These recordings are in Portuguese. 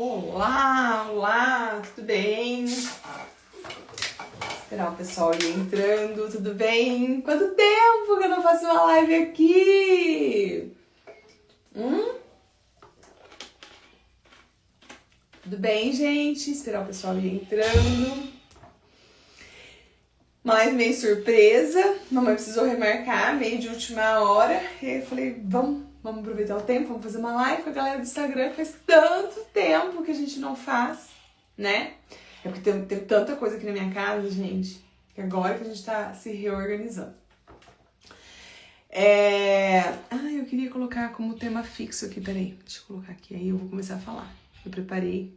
Olá, olá, tudo bem? Esperar o pessoal ir entrando, tudo bem? Quanto tempo que eu não faço uma live aqui? Tudo bem, gente? Esperar o pessoal ir entrando. Uma live meio surpresa, mamãe precisou remarcar, meio de última hora. E aí eu falei, vamos aproveitar o tempo, vamos fazer uma live com a galera do Instagram. Faz tanto tempo que a gente não faz, né? É porque tem tanta coisa aqui na minha casa, gente, que agora que a gente tá se reorganizando. Eu queria colocar como tema fixo aqui, peraí, deixa eu colocar aqui, aí eu vou começar a falar. Eu preparei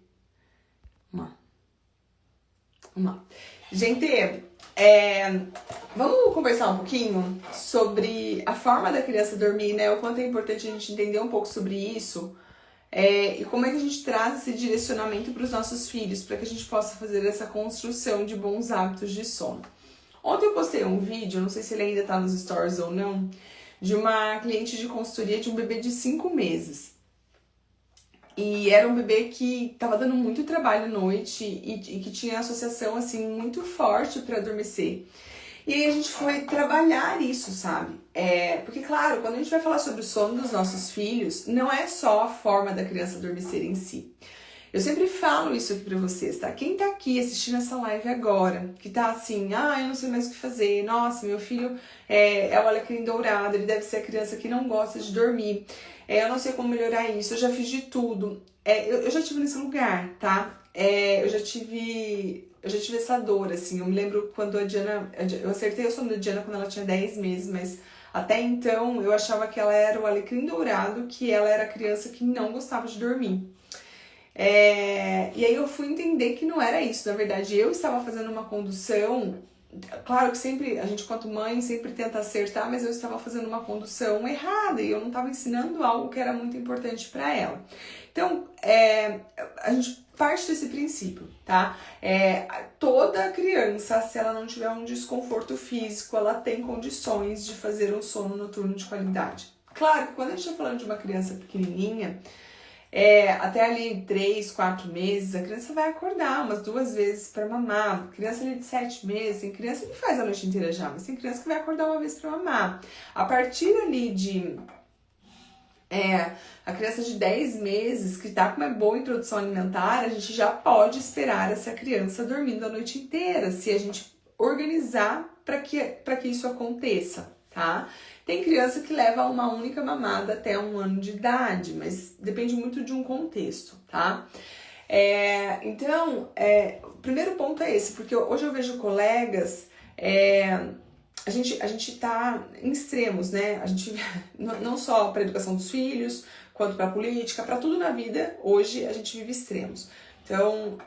Vamos lá. Gente, vamos conversar um pouquinho sobre a forma da criança dormir, né? O quanto é importante a gente entender um pouco sobre isso e como é que a gente traz esse direcionamento para os nossos filhos, para que a gente possa fazer essa construção de bons hábitos de sono. Ontem eu postei um vídeo, não sei se ele ainda tá nos stories ou não, de uma cliente de consultoria de um bebê de 5 meses. E era um bebê que tava dando muito trabalho à noite e que tinha associação, assim, muito forte para adormecer. E aí a gente foi trabalhar isso, sabe? Porque, claro, quando a gente vai falar sobre o sono dos nossos filhos, não é só a forma da criança adormecer em si. Eu sempre falo isso aqui pra vocês, tá? Quem tá aqui assistindo essa live agora, que tá assim, eu não sei mais o que fazer, nossa, meu filho é o alecrim dourado, ele deve ser a criança que não gosta de dormir, eu não sei como melhorar isso, eu já fiz de tudo. Eu já estive nesse lugar, tá? Eu já tive essa dor, assim, eu me lembro quando a Diana, eu acertei o sono da Diana quando ela tinha 10 meses, mas até então eu achava que ela era o alecrim dourado, que ela era a criança que não gostava de dormir. E aí eu fui entender que não era isso, na verdade eu estava fazendo uma condução, claro que sempre, a gente quanto mãe sempre tenta acertar, mas eu estava fazendo uma condução errada e eu não estava ensinando algo que era muito importante para ela. Então, a gente parte desse princípio, tá? Toda criança, se ela não tiver um desconforto físico, ela tem condições de fazer um sono noturno de qualidade. Claro que quando a gente está falando de uma criança pequenininha, até ali 3, 4 meses, a criança vai acordar umas 2 vezes para mamar. Criança ali de 7 meses, tem criança que faz a noite inteira já, mas tem criança que vai acordar uma vez para mamar. A partir ali de a criança de 10 meses, que tá com uma boa introdução alimentar, a gente já pode esperar essa criança dormindo a noite inteira, se a gente organizar para que isso aconteça, tá? Tem criança que leva uma única mamada até 1 ano de idade, mas depende muito de um contexto, tá? Então, o primeiro ponto é esse, porque hoje eu vejo colegas, a gente tá em extremos, né? A gente, não só para a educação dos filhos, quanto para a política, para tudo na vida, hoje a gente vive extremos. Então,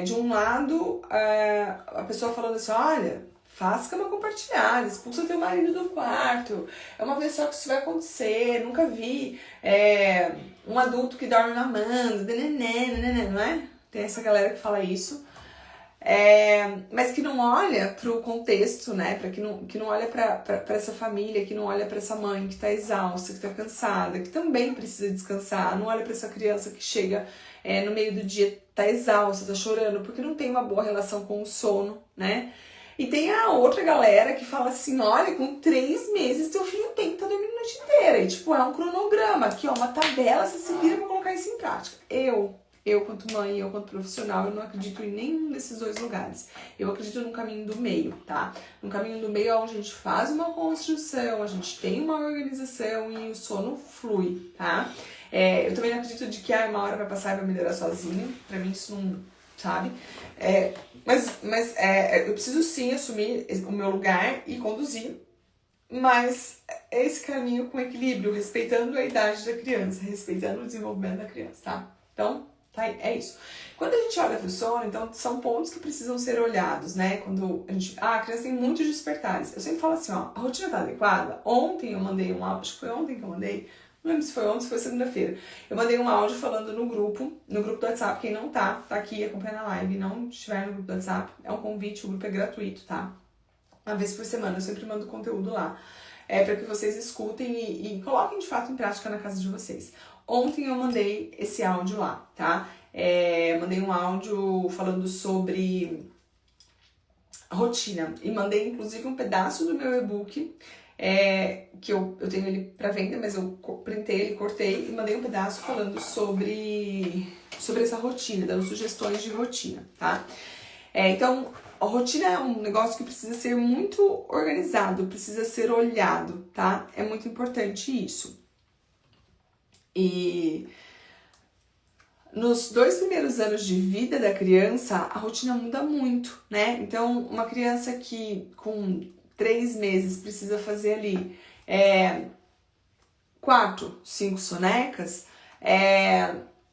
de um lado, a pessoa falando assim, olha, faz cama compartilhada, expulsa teu marido do quarto, é uma vez só que isso vai acontecer, nunca vi um adulto que dorme mamando, não é? Tem essa galera que fala isso, mas que não olha pro contexto, né? Que não olha pra essa família, que não olha pra essa mãe que tá exausta, que tá cansada, que também precisa descansar, não olha pra essa criança que chega no meio do dia, tá exausta, tá chorando, porque não tem uma boa relação com o sono, né? E tem a outra galera que fala assim, olha, com 3 meses teu filho tem que estar dormindo a noite inteira. E tipo, é um cronograma, aqui ó, uma tabela, você se vira pra colocar isso em prática. Eu quanto mãe, eu quanto profissional, eu não acredito em nenhum desses 2 lugares. Eu acredito no caminho do meio, tá? No caminho do meio é onde a gente faz uma construção, a gente tem uma organização e o sono flui, tá? Eu também não acredito de que uma hora vai passar e vai melhorar sozinho. Pra mim isso não, sabe? Mas eu preciso sim assumir o meu lugar e conduzir, mas é esse caminho com equilíbrio, respeitando a idade da criança, respeitando o desenvolvimento da criança, tá? Então, é isso. Quando a gente olha para o sono, então, são pontos que precisam ser olhados, né? Quando a criança tem muitos despertares. Eu sempre falo assim, ó, a rotina tá adequada? Ontem eu mandei um áudio, acho que foi ontem que eu mandei, não lembro se foi ontem, se foi segunda-feira. Eu mandei um áudio falando no grupo do WhatsApp. Quem não tá aqui acompanhando a live e não estiver no grupo do WhatsApp, é um convite, o grupo é gratuito, tá? Uma vez por semana, eu sempre mando conteúdo lá. Para que vocês escutem e coloquem de fato em prática na casa de vocês. Ontem eu mandei esse áudio lá, tá? Mandei um áudio falando sobre rotina. E mandei, inclusive, um pedaço do meu e-book, que eu tenho ele para venda, mas eu printei ele, cortei e mandei um pedaço falando sobre essa rotina, dando sugestões de rotina, tá? Então, a rotina é um negócio que precisa ser muito organizado, precisa ser olhado, tá? É muito importante isso. E nos 2 primeiros anos de vida da criança, a rotina muda muito, né? Então, uma criança que com 3 meses precisa fazer ali 4, 5 sonecas,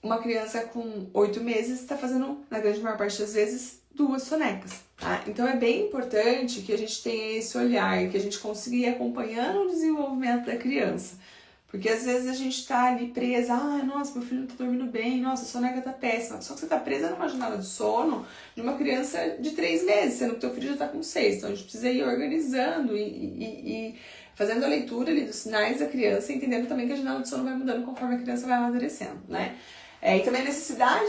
uma criança com 8 meses está fazendo, na grande maior parte das vezes, 2 sonecas, tá? Então é bem importante que a gente tenha esse olhar, que a gente consiga ir acompanhando o desenvolvimento da criança. Porque às vezes a gente tá ali presa, nossa, meu filho não tá dormindo bem, nossa, a soneca tá péssima. Só que você tá presa numa janela de sono de uma criança de 3 meses, sendo que teu filho já tá com 6. Então a gente precisa ir organizando e fazendo a leitura ali dos sinais da criança, entendendo também que a janela de sono vai mudando conforme a criança vai amadurecendo, né? E também a necessidade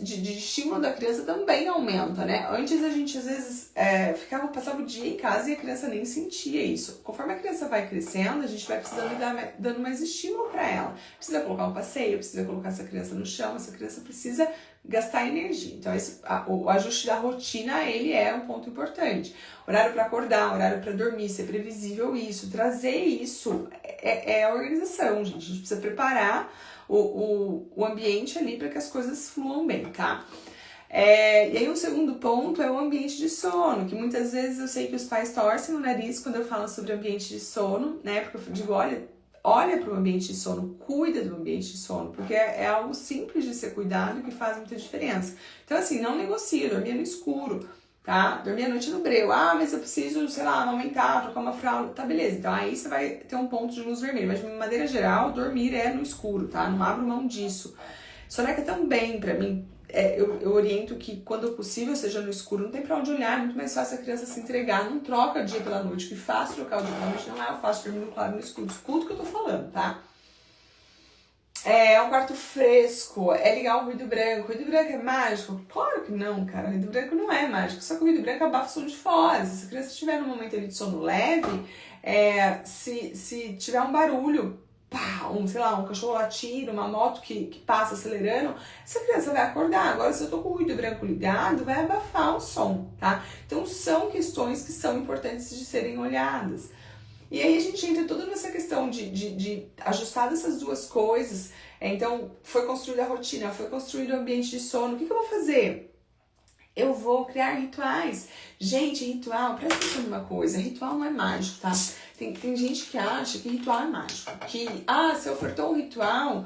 de estímulo da criança também aumenta, né? Antes a gente às vezes passava o dia em casa e a criança nem sentia isso. Conforme a criança vai crescendo, a gente vai precisando dando mais estímulo para ela. Precisa colocar um passeio, precisa colocar essa criança no chão, essa criança precisa gastar energia. Então o ajuste da rotina, ele é um ponto importante. Horário para acordar, horário para dormir, ser previsível isso, trazer isso é a organização, gente. A gente precisa preparar o ambiente ali para que as coisas fluam bem, tá? E aí o segundo ponto é o ambiente de sono, que muitas vezes eu sei que os pais torcem o nariz quando eu falo sobre ambiente de sono, né? Porque eu digo, olha para o ambiente de sono, cuida do ambiente de sono, porque é algo simples de ser cuidado e que faz muita diferença. Então assim, não negocia, dormir no escuro, tá? Dormir a noite no breu. Mas eu preciso, sei lá, amamentar, trocar uma fralda. Tá, beleza. Então aí você vai ter um ponto de luz vermelha. Mas de maneira geral, dormir é no escuro, tá? Não abro mão disso. Soneca também, pra mim, eu oriento que quando possível seja no escuro. Não tem pra onde olhar, é muito mais fácil a criança se entregar. Não troca o dia pela noite. O que faz trocar o dia pela noite não é o fácil dormir no claro no escuro. Escuta o que eu tô falando, tá? Um quarto fresco, ligar o ruído branco. O ruído branco é mágico? Claro que não, cara. O ruído branco não é mágico. Só que o ruído branco abafa o som de fora. Se a criança estiver num momento ali de sono leve, se tiver um barulho, sei lá, um cachorro latindo, uma moto que passa acelerando, essa criança vai acordar. Agora, se eu tô com o ruído branco ligado, vai abafar o som, tá? Então, são questões que são importantes de serem olhadas. E aí a gente entra toda nessa questão de ajustar essas duas coisas. Então, foi construída a rotina, foi construído o ambiente de sono. O que eu vou fazer? Eu vou criar rituais. Gente, ritual, presta atenção numa coisa, ritual não é mágico, tá? Tem gente que acha que ritual é mágico. Que, se eu ofertou um ritual,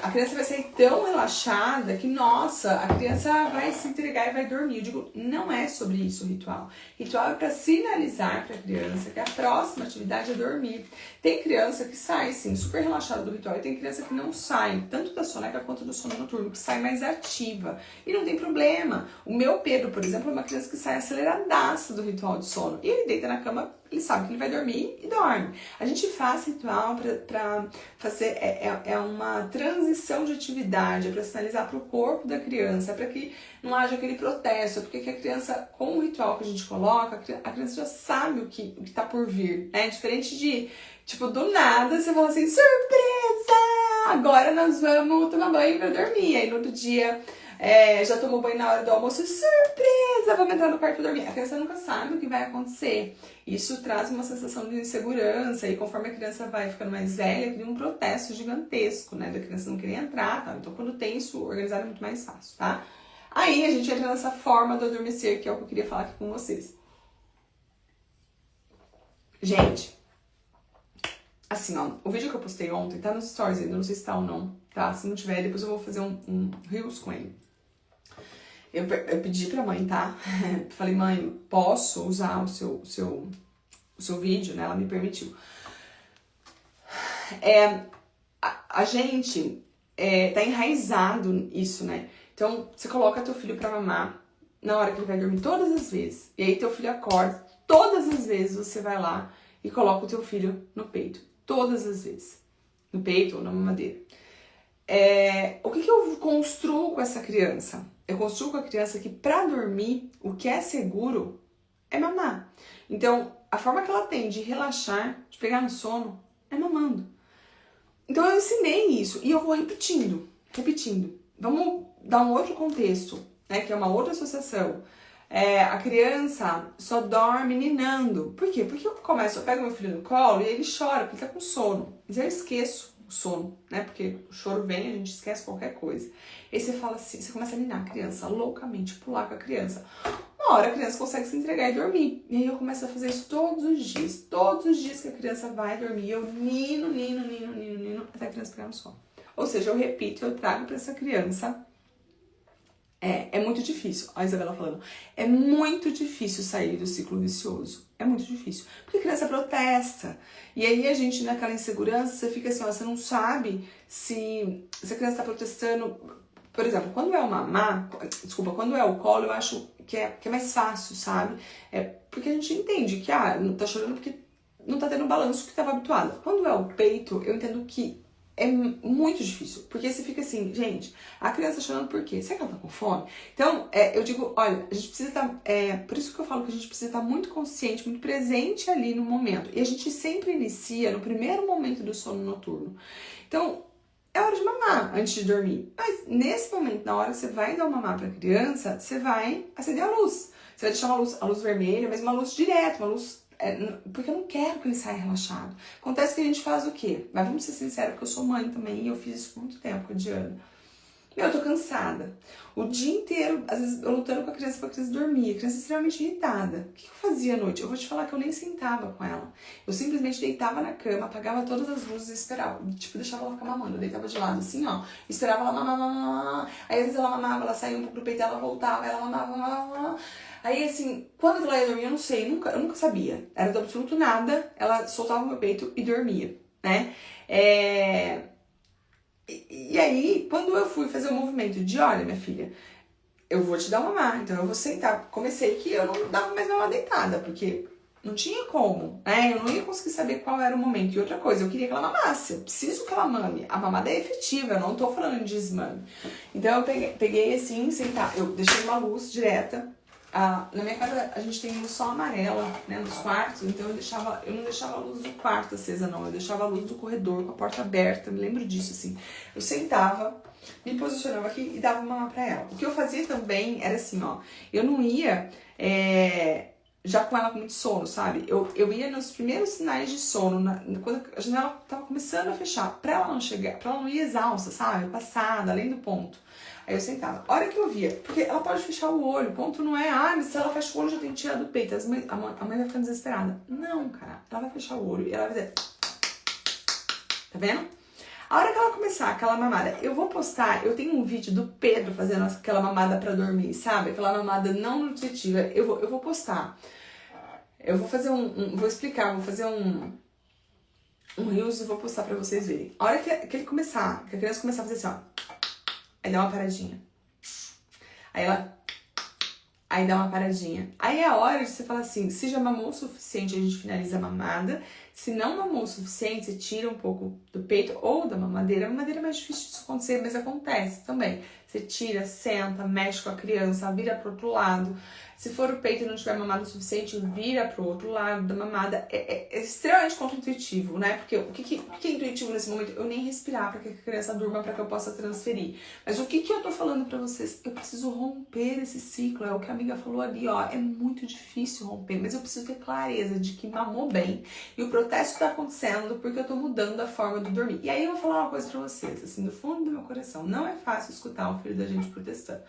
a criança vai sair tão relaxada que, nossa, a criança vai se entregar e vai dormir. Eu digo, não é sobre isso o ritual. Ritual é para sinalizar para a criança que a próxima atividade é dormir. Tem criança que sai, sim, super relaxada do ritual. E tem criança que não sai, tanto da soneca quanto do sono noturno, que sai mais ativa. E não tem problema. O meu Pedro, por exemplo, é uma criança que sai aceleradaça do ritual de sono. E ele deita na cama, ele sabe que ele vai dormir e dorme. A gente faz ritual para fazer, uma transição de atividade, é para sinalizar para o corpo da criança, para que não haja aquele protesto, porque a criança, com o ritual que a gente coloca, a criança já sabe o que tá por vir, né? Diferente de, tipo, do nada, você fala assim, surpresa! Agora nós vamos tomar banho para dormir. Aí no outro dia... já tomou banho na hora do almoço, surpresa, vamos entrar no quarto dormir. A criança nunca sabe o que vai acontecer. Isso traz uma sensação de insegurança e conforme a criança vai ficando mais velha, cria um protesto gigantesco, né? Da criança não querer entrar, tá? Então quando tem isso organizado é muito mais fácil, tá? Aí a gente entra nessa forma do adormecer, que é o que eu queria falar aqui com vocês. Gente, assim, ó, o vídeo que eu postei ontem tá nos stories ainda, não sei se tá ou não, tá? Se não tiver, depois eu vou fazer um reels com ele. Eu pedi pra mãe, tá? Falei, mãe, posso usar o seu vídeo, né? Ela me permitiu. A gente tá enraizado isso, né? Então, você coloca teu filho pra mamar na hora que ele vai dormir todas as vezes. E aí teu filho acorda, todas as vezes você vai lá e coloca o teu filho no peito. Todas as vezes. No peito ou na mamadeira. O que eu construo com essa criança? Eu construo com a criança que para dormir, o que é seguro é mamar. Então, a forma que ela tem de relaxar, de pegar no sono, é mamando. Então eu ensinei isso e eu vou repetindo. Vamos dar um outro contexto, né, que é uma outra associação. A criança só dorme ninando. Por quê? Porque eu pego meu filho no colo e ele chora porque ele tá com sono. Mas eu esqueço o sono, né? Porque o choro vem e a gente esquece qualquer coisa. Aí você fala assim, você começa a ninar a criança loucamente, pular com a criança. Uma hora a criança consegue se entregar e dormir. E aí eu começo a fazer isso todos os dias. Todos os dias que a criança vai dormir, eu nino, até a criança pegar no sono. Ou seja, eu repito, eu trago para essa criança. É muito difícil, a Isabela falando, é muito difícil sair do ciclo vicioso, é muito difícil, porque a criança protesta, e aí a gente naquela insegurança, você fica assim, ó, você não sabe se a criança está protestando, por exemplo, quando é o mamar, quando é o colo, eu acho que é mais fácil, sabe, porque a gente entende que, não tá chorando porque não tá tendo o balanço que estava habituada. Quando é o peito, eu entendo que é muito difícil, porque você fica assim, gente, a criança tá chorando por quê? Será que ela tá com fome? Então, eu digo, olha, a gente precisa estar, por isso que eu falo que a gente precisa estar muito consciente, muito presente ali no momento. E a gente sempre inicia no primeiro momento do sono noturno. Então, é hora de mamar antes de dormir. Mas nesse momento, na hora que você vai dar o mamar pra criança, você vai acender a luz. Você vai deixar a luz vermelha, mas uma luz direta, uma luz... porque eu não quero que ele saia relaxado. Acontece que a gente faz o quê? Mas vamos ser sinceros, porque eu sou mãe também e eu fiz isso por muito tempo com a Diana. Eu tô cansada. O dia inteiro, às vezes, eu lutando com a criança pra criança dormir. A criança extremamente irritada. O que eu fazia à noite? Eu vou te falar que eu nem sentava com ela. Eu simplesmente deitava na cama, apagava todas as luzes e esperava. Tipo, deixava ela ficar mamando. Eu deitava de lado assim, ó. Esperava ela mamar. Aí às vezes ela mamava, ela saía um pouco do peito, ela voltava, ela mamava. Aí, assim, quando ela ia dormir, eu não sei, eu nunca sabia. Era do absoluto nada, ela soltava o meu peito e dormia, né? E aí, quando eu fui fazer o movimento de, olha, minha filha, eu vou te dar mamar, então eu vou sentar. Comecei que eu não dava mais mamar deitada, porque não tinha como, né? Eu não ia conseguir saber qual era o momento. E outra coisa, eu queria que ela mamasse, eu preciso que ela mame. A mamada é efetiva, eu não tô falando de desmame. Então eu peguei assim, sentar, eu deixei uma luz direta. Na minha casa a gente tem luz só amarela, né, nos quartos, então eu não deixava a luz do quarto acesa não, eu deixava a luz do corredor com a porta aberta, me lembro disso assim. Eu sentava, me posicionava aqui e dava uma mamar pra ela. O que eu fazia também era assim, ó, eu não ia já com ela com muito sono, sabe? Eu ia nos primeiros sinais de sono, quando a janela tava começando a fechar, pra ela não chegar, pra ela não ir exausta, sabe? Passada, além do ponto. Aí eu sentava. A hora que eu via, porque ela pode fechar o olho, o ponto não é, mas se ela fecha o olho já tem que tirar do peito. A mãe vai ficando desesperada. Não, cara, ela vai fechar o olho e ela vai dizer, tá vendo? A hora que ela começar aquela mamada, eu vou postar, eu tenho um vídeo do Pedro fazendo aquela mamada pra dormir, sabe? Aquela mamada não nutritiva, eu vou postar. Eu vou fazer vou explicar, vou fazer um reels e vou postar pra vocês verem. A hora que ele começar, que a criança começar a fazer assim, ó, aí dá uma paradinha. Aí dá uma paradinha. Aí é a hora de você falar assim, se já mamou o suficiente, a gente finaliza a mamada. Se não mamou o suficiente, você tira um pouco do peito ou da mamadeira. A mamadeira é mais difícil disso acontecer, mas acontece também. Você tira, senta, mexe com a criança, vira pro outro lado. Se for o peito e não tiver mamado o suficiente, vira pro outro lado da mamada. É extremamente contra-intuitivo, né? Porque o que é intuitivo nesse momento? Eu nem respirar para que a criança durma, para que eu possa transferir. Mas o que eu tô falando para vocês? Eu preciso romper esse ciclo. É o que a amiga falou ali, ó. É muito difícil romper, mas eu preciso ter clareza de que mamou bem. E o protesto tá acontecendo porque eu tô mudando a forma de dormir. E aí eu vou falar uma coisa pra vocês, assim, do fundo do meu coração. Não é fácil escutar o filho da gente protestando.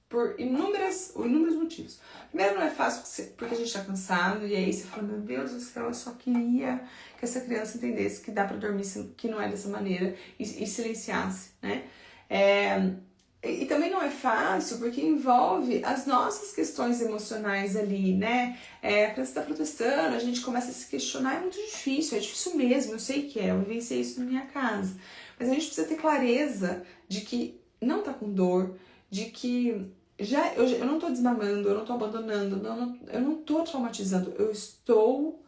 Por inúmeros motivos. Primeiro, não é fácil porque a gente tá cansado, e aí você fala, meu Deus do céu, eu só queria que essa criança entendesse que dá pra dormir, que não é dessa maneira, e silenciasse, né? E também não é fácil porque envolve as nossas questões emocionais ali, né? A criança tá protestando, a gente começa a se questionar, é muito difícil, é difícil mesmo, eu sei que eu vivenciei isso na minha casa. Mas a gente precisa ter clareza de que não tá com dor, de que eu não tô desmamando, eu não tô abandonando, eu não tô traumatizando, eu estou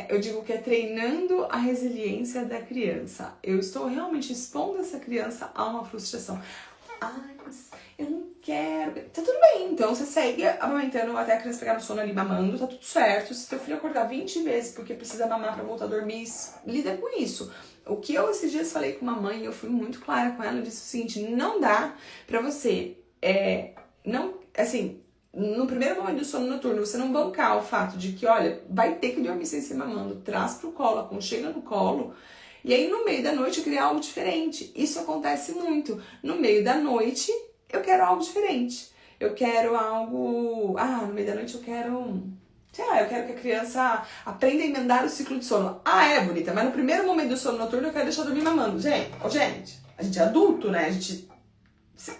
eu digo que é treinando a resiliência da criança. Eu estou realmente expondo essa criança a uma frustração. Ai, mas eu não quero. Tá tudo bem, então você segue amamentando até a criança pegar no sono ali mamando, tá tudo certo. Se teu filho acordar 20 vezes porque precisa mamar pra voltar a dormir, lida com isso. O que eu esses dias falei com uma mãe, eu fui muito clara com ela, eu disse o seguinte: não dá pra você, não, assim, no primeiro momento do sono noturno, você não bancar o fato de que, olha, vai ter que dormir sem ser mamando, traz pro colo, aconchega no colo, e aí no meio da noite eu queria algo diferente. Isso acontece muito. No meio da noite eu quero algo diferente. Eu quero algo... no meio da noite eu quero... sei lá, eu quero que a criança aprenda a emendar o ciclo de sono. É bonita, mas no primeiro momento do sono noturno eu quero deixar dormir mamando. Gente, a gente é adulto, né?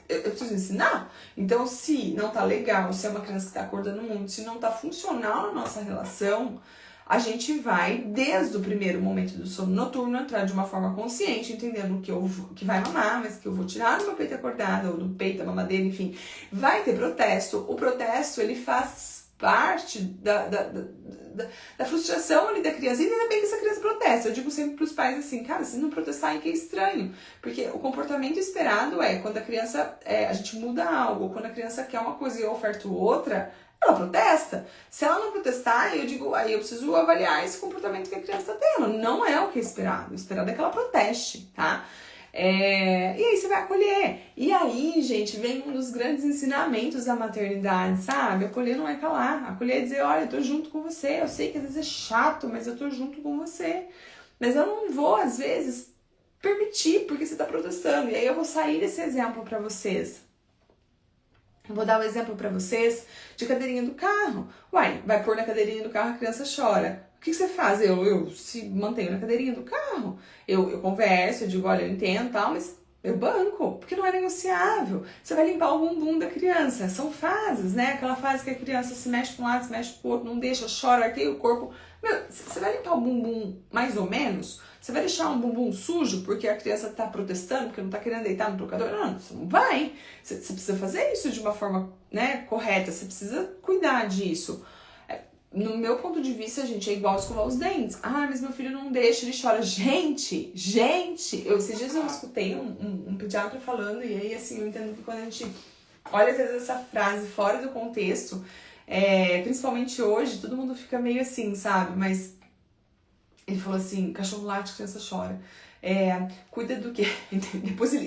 Eu preciso ensinar. Então, se não tá legal, se é uma criança que tá acordando muito, se não tá funcional na nossa relação, a gente vai, desde o primeiro momento do sono noturno, entrar de uma forma consciente, entendendo que vai mamar, mas que eu vou tirar do meu peito acordado, ou do peito, da mamadeira, enfim. Vai ter protesto. O protesto, ele faz parte da frustração ali da criança. E ainda bem que essa criança protesta. Eu digo sempre pros pais assim, cara, se não protestarem, que é estranho. Porque o comportamento esperado é, quando a criança, a gente muda algo, quando a criança quer uma coisa e eu oferto outra, ela protesta. Se ela não protestar, eu digo, aí eu preciso avaliar esse comportamento que a criança está tendo. Não é o que é esperado. O esperado é que ela proteste, tá? E aí você vai acolher. E aí, gente, vem um dos grandes ensinamentos da maternidade, sabe? Acolher não é calar. Acolher é dizer, olha, eu tô junto com você. Eu sei que às vezes é chato, mas eu tô junto com você. Mas eu não vou, às vezes, permitir, porque você tá protestando. E aí eu vou sair desse exemplo pra vocês. Eu vou dar um exemplo pra vocês de cadeirinha do carro. Uai, vai pôr na cadeirinha do carro, a criança chora. O que você faz? Eu se mantenho na cadeirinha do carro. Eu converso, eu digo, olha, eu entendo e tal, mas eu banco, porque não é negociável. Você vai limpar o bumbum da criança. São fases, né? Aquela fase que a criança se mexe para um lado, se mexe pro outro, não deixa, chora, arqueia o corpo. Meu, você vai limpar o bumbum mais ou menos? Você vai deixar um bumbum sujo porque a criança tá protestando, porque não tá querendo deitar no trocador? Não, você não vai. Você precisa fazer isso de uma forma, né, correta. Você precisa cuidar disso. No meu ponto de vista, gente, é igual escovar os dentes. Mas meu filho não deixa, ele chora. Gente, esses dias eu escutei um pediatra falando, e aí, assim, eu entendo que quando a gente olha, às vezes, essa frase fora do contexto, principalmente hoje, todo mundo fica meio assim, sabe? Mas ele falou assim, cachorro late, criança chora. Cuida do que...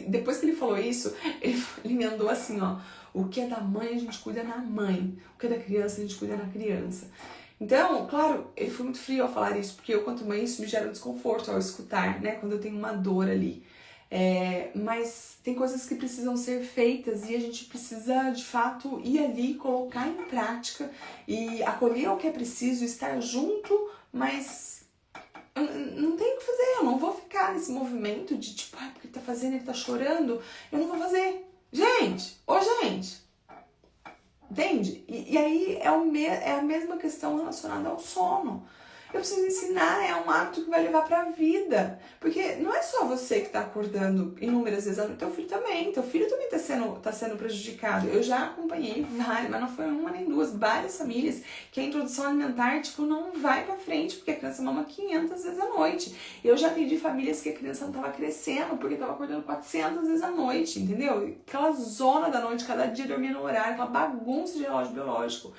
Depois que ele falou isso, ele emendou assim, ó. O que é da mãe, a gente cuida na mãe. O que é da criança, a gente cuida na criança. Então, claro, ele foi muito frio ao falar isso, porque eu, quanto mãe, isso me gera um desconforto ao escutar, né? Quando eu tenho uma dor ali. Mas tem coisas que precisam ser feitas e a gente precisa, de fato, ir ali, colocar em prática e acolher o que é preciso, estar junto, mas... não tenho o que fazer, eu não vou ficar nesse movimento de tipo, porque ele tá fazendo, ele tá chorando, eu não vou fazer. Gente, entende? E aí é a mesma questão relacionada ao sono. Eu preciso ensinar, é um hábito que vai levar pra vida. Porque não é só você que tá acordando inúmeras vezes, teu filho também. Teu filho também tá sendo prejudicado. Eu já acompanhei várias, mas não foi uma nem duas, várias famílias que a introdução alimentar, tipo, não vai pra frente, porque a criança mama 500 vezes à noite. Eu já atendi famílias que a criança não tava crescendo, porque tava acordando 400 vezes à noite, entendeu? Aquela zona da noite, cada dia dormia no horário, aquela bagunça de relógio biológico.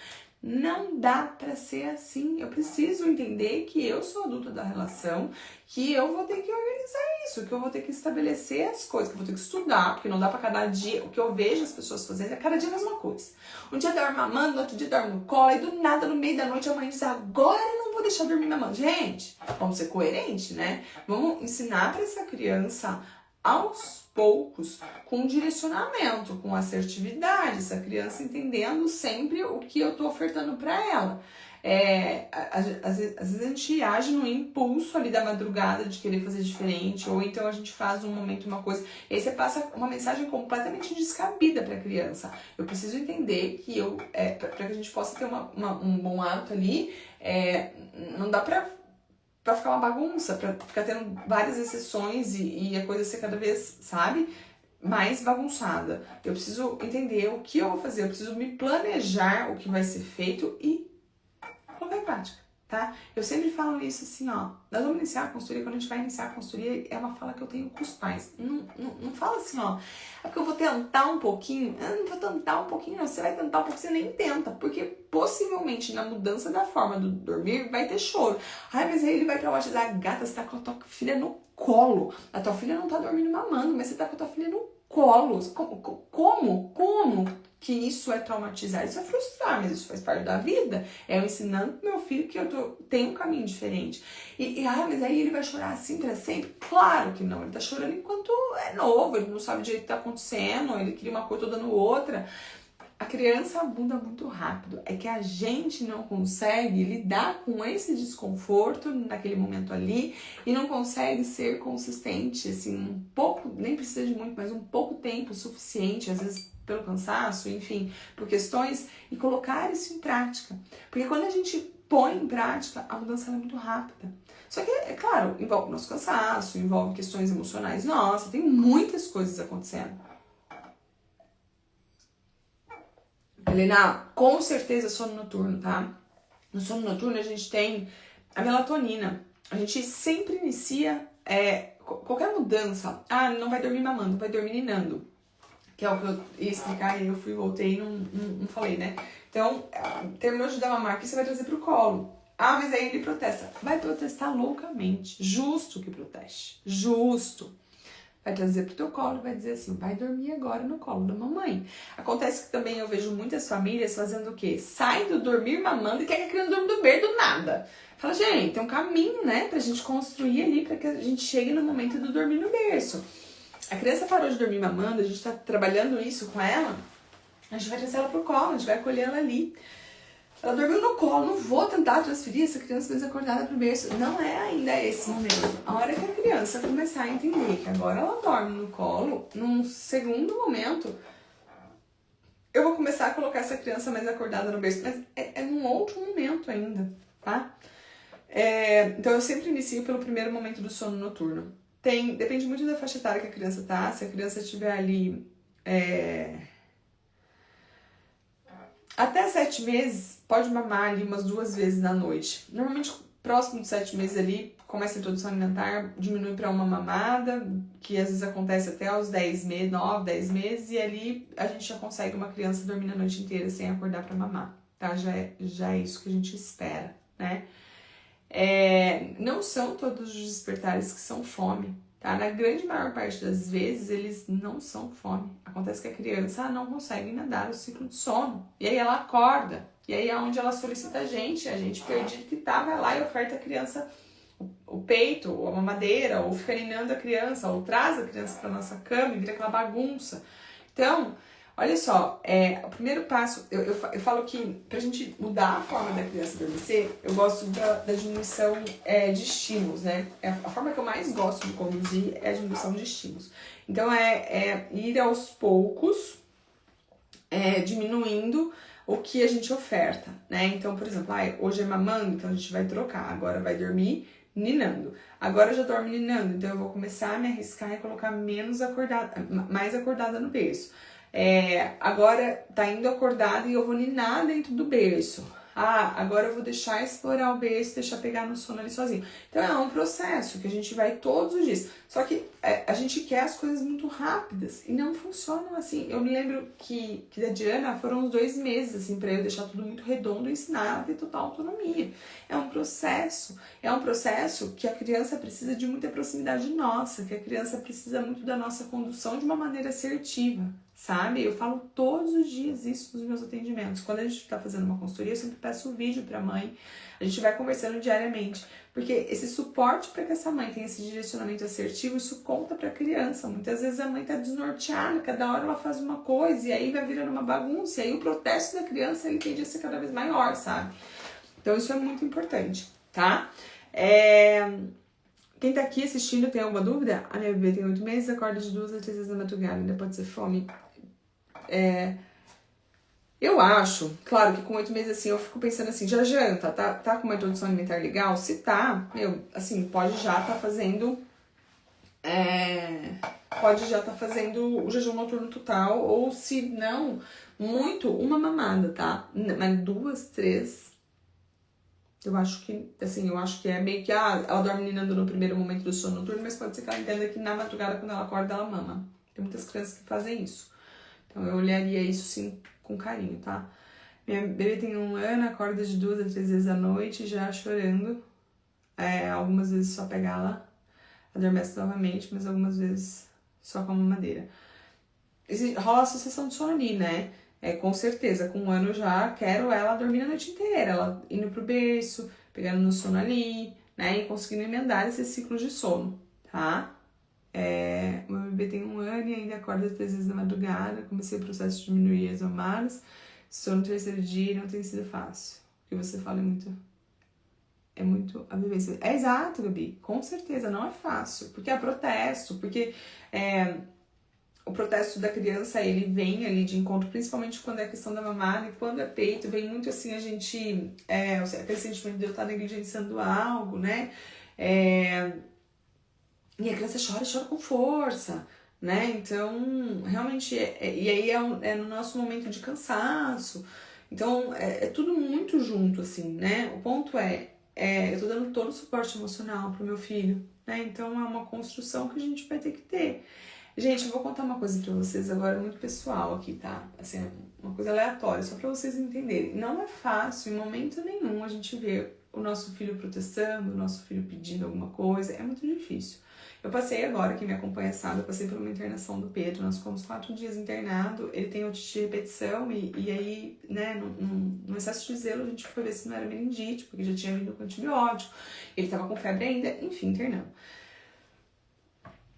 Não dá pra ser assim. Eu preciso entender que eu sou adulta da relação, que eu vou ter que organizar isso, que eu vou ter que estabelecer as coisas, que eu vou ter que estudar, porque não dá pra cada dia. O que eu vejo as pessoas fazendo é cada dia a mesma coisa. Um dia dorme mamando, outro dia dorme no colo, e do nada, no meio da noite, a mãe diz, agora eu não vou deixar dormir mamando. Gente, vamos ser coerentes, né? Vamos ensinar pra essa criança aos poucos, com direcionamento, com assertividade, essa criança entendendo sempre o que eu tô ofertando para ela. Às vezes a gente age no impulso ali da madrugada de querer fazer diferente, ou então a gente faz um momento uma coisa, e aí você passa uma mensagem completamente descabida para a criança. Eu preciso entender que para que a gente possa ter um bom hábito ali, não dá pra ficar uma bagunça, pra ficar tendo várias exceções e a coisa ser cada vez, sabe, mais bagunçada. Eu preciso entender o que eu vou fazer, eu preciso me planejar o que vai ser feito e colocar em prática, tá? Eu sempre falo isso assim, ó, nós vamos iniciar a consultoria, quando a gente vai iniciar a consultoria, é uma fala que eu tenho com os pais. Não fala assim, ó, é porque eu vou tentar um pouquinho. Eu não vou tentar um pouquinho, não. Você vai tentar um pouquinho, você nem tenta, porque possivelmente na mudança da forma do dormir vai ter choro. Ai, mas aí ele vai traumatizar. Gata, você tá com a tua filha no colo. A tua filha não tá dormindo mamando, mas você tá com a tua filha no colo. Como que isso é traumatizar? Isso é frustrar, mas isso faz parte da vida. É eu ensinando pro meu filho que tenho um caminho diferente. Mas aí ele vai chorar assim pra sempre? Claro que não. Ele tá chorando enquanto é novo, ele não sabe direito o que tá acontecendo, ele queria uma coisa, tô dando outra. A criança muda muito rápido. É que a gente não consegue lidar com esse desconforto naquele momento ali e não consegue ser consistente, assim, um pouco, nem precisa de muito, mas um pouco tempo suficiente, às vezes pelo cansaço, enfim, por questões, e colocar isso em prática. Porque quando a gente põe em prática, a mudança é muito rápida. Só que, é claro, envolve nosso cansaço, envolve questões emocionais. Nossa, tem muitas coisas acontecendo. Helena, com certeza sono noturno, tá? No sono noturno a gente tem a melatonina. A gente sempre inicia qualquer mudança. Ah, não vai dormir mamando, vai dormir ninando. Que é o que eu ia explicar e eu voltei e não falei, né? Então, terminou de dar mamar, que você vai trazer pro colo. Ah, mas aí ele protesta. Vai protestar loucamente. Justo que proteste. Justo. Vai trazer pro teu colo e vai dizer assim, vai dormir agora no colo da mamãe. Acontece que também eu vejo muitas famílias fazendo o quê? Sai do dormir mamando e quer que a criança dorme do berço do nada. Fala, gente, tem um caminho, né, pra gente construir ali, pra que a gente chegue no momento do dormir no berço. A criança parou de dormir mamando, a gente tá trabalhando isso com ela, a gente vai trazer ela pro colo, a gente vai acolher ela ali. Ela dormiu no colo, não vou tentar transferir essa criança desacordada pro berço. Não é ainda esse momento. A hora que a criança começar a entender que agora ela dorme no colo, num segundo momento, eu vou começar a colocar essa criança mais acordada no berço. Mas é num outro momento ainda, tá? Então eu sempre inicio pelo primeiro momento do sono noturno. Depende muito da faixa etária que a criança tá. Se a criança estiver ali... Até 7 meses, pode mamar ali umas 2 vezes na noite. Normalmente, próximo de 7 meses ali, começa a introdução alimentar, diminui para uma mamada, que às vezes acontece até aos 10 meses, 9, 10 meses, e ali a gente já consegue uma criança dormir a noite inteira sem acordar para mamar, tá? Já é isso que a gente espera, né? Não são todos os despertares que são fome, tá? Na grande maior parte das vezes, eles não são fome. Acontece que a criança não consegue nadar o ciclo de sono. E aí ela acorda. E aí é onde ela solicita a gente perdido que tá, vai lá e oferta a criança o peito, ou a mamadeira, ou fica ninando a criança, ou traz a criança pra nossa cama e vira aquela bagunça. Então, olha só, o primeiro passo, eu falo que pra gente mudar a forma da criança adormecer, eu gosto da diminuição de estímulos, né? A forma que eu mais gosto de conduzir é a diminuição de estímulos. Então, ir aos poucos, diminuindo o que a gente oferta, né? Então, por exemplo, hoje é mamando, então a gente vai trocar, agora vai dormir ninando. Agora já dorme ninando, então eu vou começar a me arriscar e colocar mais acordada no berço. Agora tá indo acordada e eu vou ninar dentro do berço. Agora eu vou deixar explorar o berço, deixar pegar no sono ali sozinho. Então é um processo que a gente vai todos os dias. Só que a gente quer as coisas muito rápidas e não funcionam assim. Eu me lembro que da Diana foram uns 2 meses assim para eu deixar tudo muito redondo e ensinar ela a ter total autonomia. É um processo que a criança precisa de muita proximidade nossa, que a criança precisa muito da nossa condução de uma maneira assertiva. Sabe? Eu falo todos os dias isso nos meus atendimentos. Quando a gente está fazendo uma consultoria, eu sempre peço o vídeo para a mãe. A gente vai conversando diariamente. Porque esse suporte para que essa mãe tenha esse direcionamento assertivo, isso conta para a criança. Muitas vezes a mãe está desnorteada, cada hora ela faz uma coisa e aí vai virando uma bagunça. E aí o protesto da criança ele tende a ser cada vez maior, sabe? Então isso é muito importante, tá? Quem tá aqui assistindo tem alguma dúvida? A minha bebê tem 8 meses, acorda de 2 a 3 vezes na madrugada, ainda pode ser fome. Eu acho, claro que com 8 meses assim, eu fico pensando assim, já janta, tá com uma introdução alimentar legal? Se tá, assim, pode já tá fazendo o jejum noturno total, ou se não, uma mamada, tá? Mas 2, 3, Eu acho que, assim, é meio que, ela dorme ninando no primeiro momento do sono noturno, mas pode ser que ela entenda que na madrugada, quando ela acorda, ela mama. Tem muitas crianças que fazem isso. Então, eu olharia isso, sim, com carinho, tá? Minha bebê tem 1 ano, acorda de 2 a 3 vezes à noite, já chorando. Algumas vezes só pega ela, adormece novamente, mas algumas vezes só com a mamadeira. Rola a associação de sono ali, né? Com certeza, com 1 ano eu já quero ela dormir a noite inteira, ela indo pro berço, pegando no sono ali, né? E conseguindo emendar esses ciclos de sono, tá? O meu bebê tem 1 ano e ainda acorda 3 vezes na madrugada, comecei o processo de diminuir as mamas, estou no 3º dia e não tem sido fácil. O que você fala é muito a vivência. É exato, Gabi, com certeza, não é fácil, porque é protesto, porque o protesto da criança, ele vem ali de encontro, principalmente quando é questão da mamada, e quando é peito, vem muito assim, a gente, aquele sentimento de eu estar negligenciando algo, né, e a criança chora com força, né, então, realmente, e aí é no nosso momento de cansaço, então, é tudo muito junto, assim, né, o ponto eu tô dando todo o suporte emocional pro meu filho, né, então é uma construção que a gente vai ter que ter. Gente, eu vou contar uma coisa pra vocês agora muito pessoal aqui, tá? Assim, uma coisa aleatória, só pra vocês entenderem. Não é fácil, em momento nenhum, a gente ver o nosso filho protestando, o nosso filho pedindo alguma coisa. É muito difícil. Eu passei agora, quem me acompanha sabe, eu passei por uma internação do Pedro. Nós ficamos 4 dias internado, ele tem otite de repetição e aí, né, no excesso de zelo, a gente foi ver se não era meningite, porque já tinha vindo com antibiótico. Ele tava com febre ainda, enfim, internando.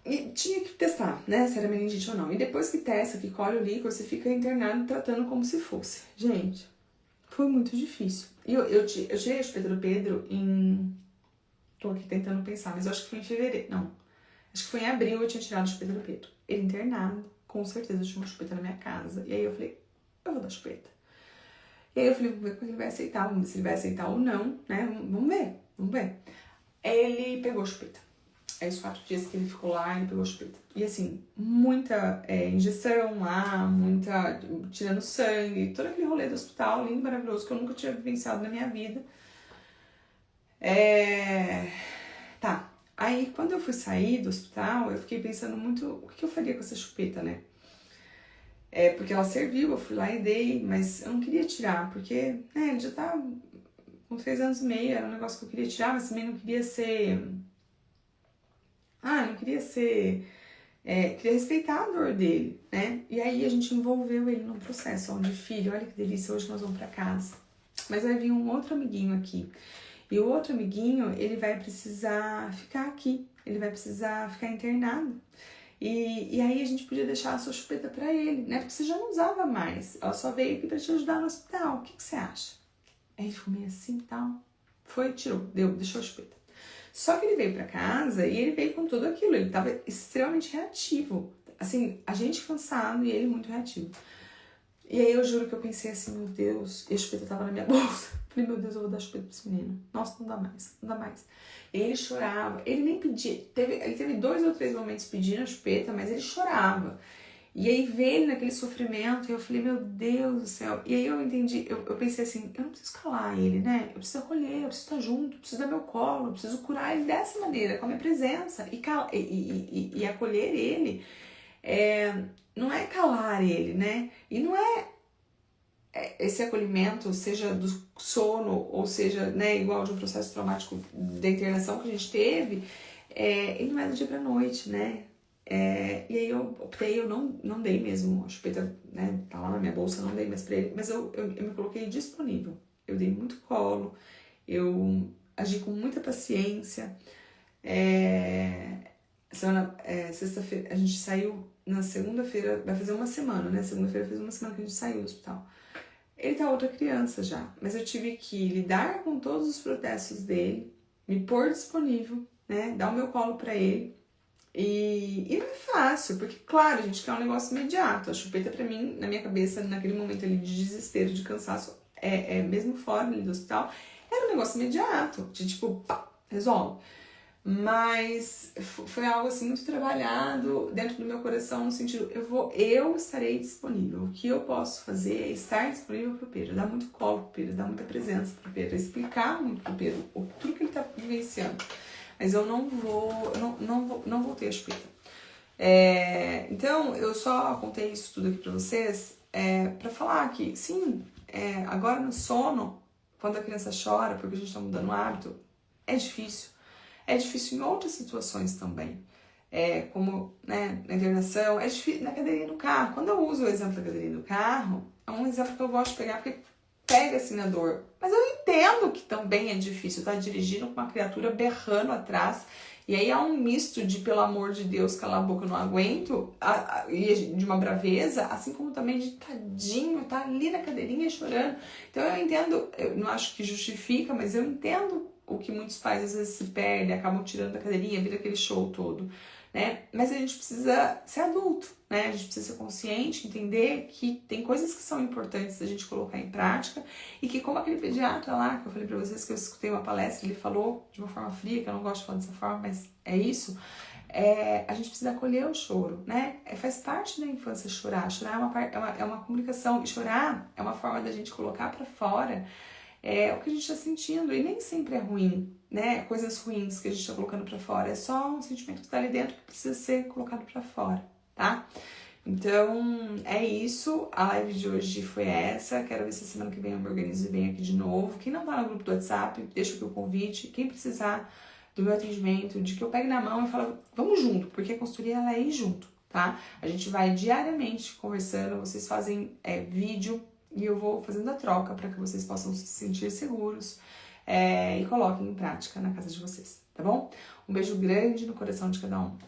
E tinha que testar, né, se era meningite ou não. E depois que testa, que colhe o líquido, você fica internado tratando como se fosse. Gente, foi muito difícil. E eu tirei a chupeta do Pedro tô aqui tentando pensar, mas eu acho que foi em fevereiro. Não, acho que foi em abril eu tinha tirado a chupeta do Pedro. Ele internado, com certeza eu tinha uma chupeta na minha casa. E aí eu falei, eu vou dar chupeta. E aí eu falei, vamos ver como ele vai aceitar, vamos ver se ele vai aceitar ou não, né, vamos ver. Ele pegou a chupeta. Aí os 4 dias que ele ficou lá, ele pegou a chupeta. E assim, muita injeção lá, muita tirando sangue, todo aquele rolê do hospital, lindo, maravilhoso, que eu nunca tinha vivenciado na minha vida. Tá, aí quando eu fui sair do hospital, eu fiquei pensando muito, o que eu faria com essa chupeta, né? Porque ela serviu, eu fui lá e dei, mas eu não queria tirar, porque, ele já tá com 3 anos e meio, era um negócio que eu queria tirar, mas também não queria ser... não queria ser... queria respeitar a dor dele, né? E aí a gente envolveu ele num processo onde, filho, olha que delícia, hoje nós vamos pra casa. Mas vai vir um outro amiguinho aqui. E o outro amiguinho, ele vai precisar ficar aqui. Ele vai precisar ficar internado. E aí a gente podia deixar a sua chupeta pra ele, né? Porque você já não usava mais. Ela só veio aqui pra te ajudar no hospital. O que você acha? Aí ele ficou meio assim e tal. Foi, tirou, deixou a chupeta. Só que ele veio pra casa e ele veio com tudo aquilo. Ele tava extremamente reativo. Assim, a gente cansado e ele muito reativo. E aí eu juro que eu pensei assim, meu Deus, e a chupeta tava na minha bolsa. Falei, meu Deus, eu vou dar chupeta pra esse menino. Nossa, não dá mais. E ele chorava, ele nem pedia. Ele teve 2 ou 3 momentos pedindo a chupeta, mas ele chorava. E aí veio ele naquele sofrimento, e eu falei, meu Deus do céu. E aí eu entendi, eu pensei assim, eu não preciso calar ele, né? Eu preciso acolher, eu preciso estar junto, eu preciso dar meu colo, eu preciso curar ele dessa maneira, com a minha presença. E acolher ele não é calar ele, né? E não é esse acolhimento, seja do sono, ou seja, né, igual de um processo traumático da internação que a gente teve, ele não é do dia pra noite, né? E aí eu optei, eu não dei mesmo a chupeta, né, tá lá na minha bolsa, não dei mais pra ele, mas eu me coloquei disponível. Eu dei muito colo, eu agi com muita paciência. Sexta-feira, a gente saiu na segunda-feira, vai fazer uma semana, né? Segunda-feira fez uma semana que a gente saiu do hospital. Ele tá outra criança já, mas eu tive que lidar com todos os protestos dele, me pôr disponível, né? Dar o meu colo pra ele. E não é fácil, porque, claro, a gente quer um negócio imediato. A chupeta, pra mim, na minha cabeça, naquele momento ali de desespero, de cansaço, mesmo fora ali do hospital, era um negócio imediato, de tipo, pá, resolve. Mas foi algo assim muito trabalhado dentro do meu coração, no sentido, eu estarei disponível. O que eu posso fazer é estar disponível pro Pedro, dar muito colo pro Pedro, dar muita presença pro Pedro, explicar muito pro Pedro tudo que ele tá vivenciando. Mas eu não vou ter a chupeta. Então, eu só contei isso tudo aqui pra vocês pra falar que, sim, agora no sono, quando a criança chora porque a gente tá mudando o hábito, é difícil. É difícil em outras situações também, como, né, na internação, é difícil na cadeirinha do carro. Quando eu uso o exemplo da cadeirinha do carro, é um exemplo que eu gosto de pegar porque pega assim na dor. Mas eu entendo que também é difícil estar dirigindo com uma criatura berrando atrás, e aí há um misto de, pelo amor de Deus, cala a boca, eu não aguento, e de uma braveza, assim como também de tadinho, tá ali na cadeirinha chorando. Então eu entendo, eu não acho que justifica, mas eu entendo o que muitos pais às vezes se perdem, acabam tirando da cadeirinha, vira aquele show todo, né? Mas a gente precisa ser adulto, né? A gente precisa ser consciente, entender que tem coisas que são importantes da gente colocar em prática e que, como aquele pediatra lá, que eu falei pra vocês, que eu escutei uma palestra, ele falou de uma forma fria, que eu não gosto de falar dessa forma, mas é isso, a gente precisa acolher o choro, né? Faz parte da infância chorar. Chorar é uma comunicação, e chorar é uma forma da gente colocar pra fora o que a gente está sentindo, e nem sempre é ruim, né? Coisas ruins que a gente está colocando para fora, é só um sentimento que está ali dentro que precisa ser colocado para fora, tá? Então, é isso, a live de hoje foi essa, quero ver se a semana que vem eu me organizo e venho aqui de novo. Quem não tá no grupo do WhatsApp, deixa aqui o convite, quem precisar do meu atendimento, de que eu pegue na mão e falo, vamos junto, porque a consultoria ela é ir junto, tá? A gente vai diariamente conversando, vocês fazem vídeo, e eu vou fazendo a troca para que vocês possam se sentir seguros e coloquem em prática na casa de vocês, tá bom? Um beijo grande no coração de cada um.